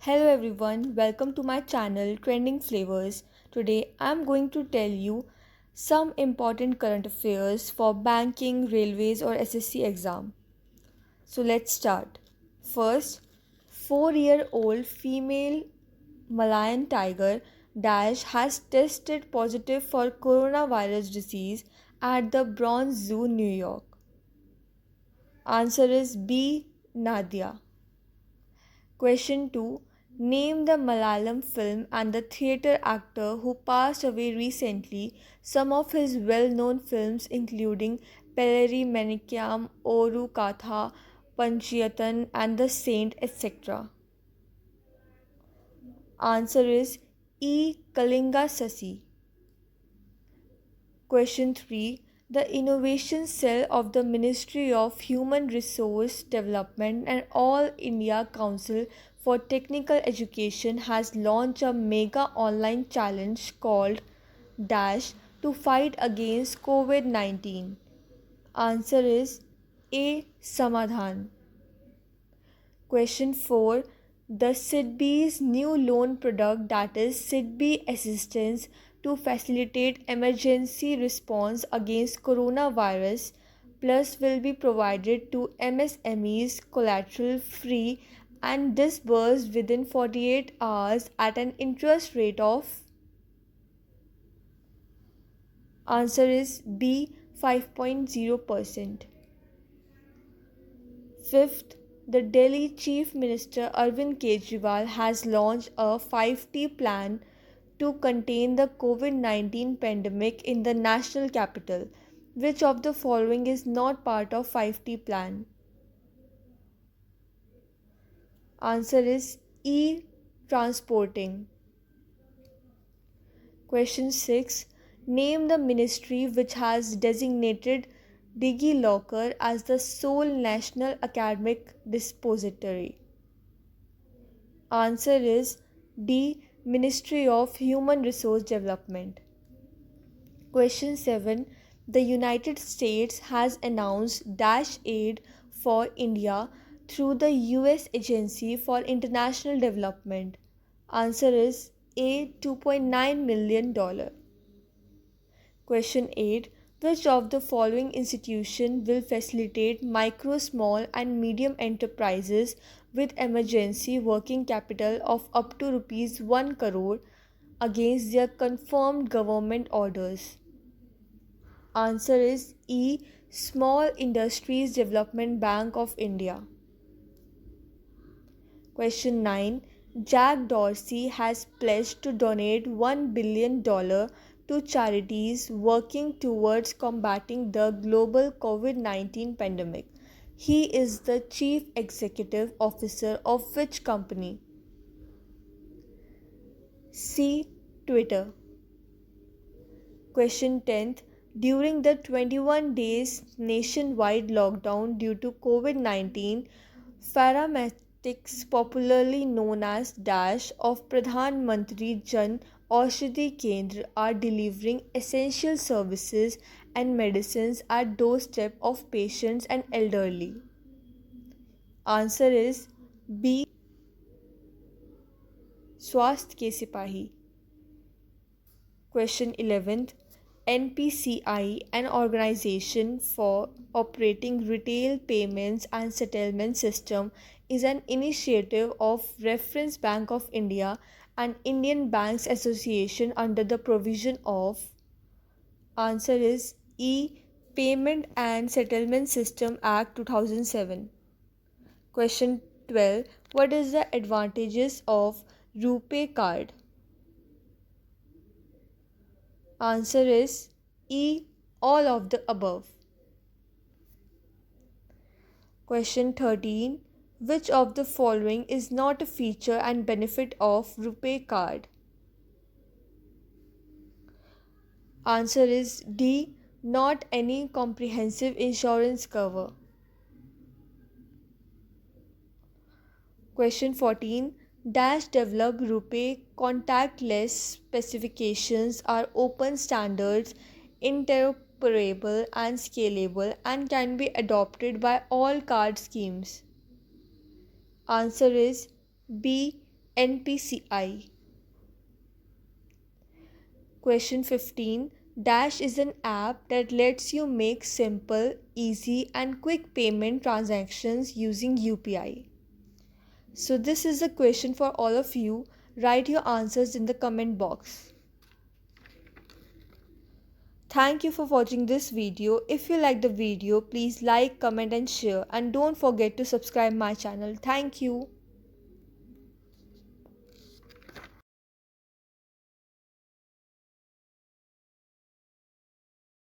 Hello everyone, welcome to my channel Trending Flavours. Today I'm going to tell you some important current affairs for banking, railways or SSC exam. So let's start. First, 4-year-old female Malayan tiger Dash has tested positive for coronavirus disease at the Bronx Zoo, New York. Answer is B. Nadia. Question 2. Name the Malayalam film and the theatre actor who passed away recently. Some of his well known films, including Pelleri Manikam, Oru Katha, Panchayatan, and The Saint, etc. Answer is E. Kalinga Sasi. Question 3. The Innovation Cell of the Ministry of Human Resource Development and All India Council for Technical Education has launched a mega online challenge called Dash to fight against COVID 19. Answer is A. Samadhan. Question 4. The SIDBI's new loan product, that is SIDBI Assistance to facilitate emergency response against coronavirus plus, will be provided to MSMEs collateral free and disbursed within 48 hours at an interest rate of. Answer is B. 5.0%. Fifth, the Delhi Chief Minister Arvind Kejriwal has launched a 5T plan to contain the COVID 19 pandemic in the national capital. Which of the following is not part of 5T plan? Answer is E. Transporting. Question 6. Name the ministry which has designated DigiLocker as the sole national academic depository. Answer is D. Ministry of Human Resource Development. Question 7. The United States has announced Dash aid for India through the US Agency for International Development. Answer is A. $2.9 million. Question 8. Which of the following institution will facilitate micro, small and medium enterprises with emergency working capital of up to rupees 1 crore against their confirmed government orders? Answer is E. Small Industries Development Bank of India. Question 9. Jack Dorsey has pledged to donate $1 billion to charities working towards combating the global COVID 19 pandemic. He is the Chief Executive Officer of which company? C. Twitter. Question 10th. During the 21 days nationwide lockdown due to COVID 19, paramedics, popularly known as Dash, of Pradhan Mantri Jan Aushadhi Kendra, are delivering essential services and medicines at doorstep of patients and elderly. Answer is B. Swasth ke Sipahi. Question 11th. NPCI, an organization for operating retail payments and settlement system, is an initiative of Reference Bank of India and Indian Banks Association under the provision of. Answer is E. Payment and Settlement System Act 2007. Question 12. What is the advantages of RuPay card? Answer is E. All of the above. Question 13. Which of the following is not a feature and benefit of RuPay card? Answer is D. Not any comprehensive insurance cover. Question 14. Dash develop RuPay contactless specifications are open standards, interoperable and scalable, and can be adopted by all card schemes. Answer is B. NPCI. Question 15. Dash is an app that lets you make simple, easy, and quick payment transactions using UPI. So, this is a question for all of you. Write your answers in the comment box. Thank you for watching this video. If you like the video, please like, comment, and share. And don't forget to subscribe my channel. Thank you.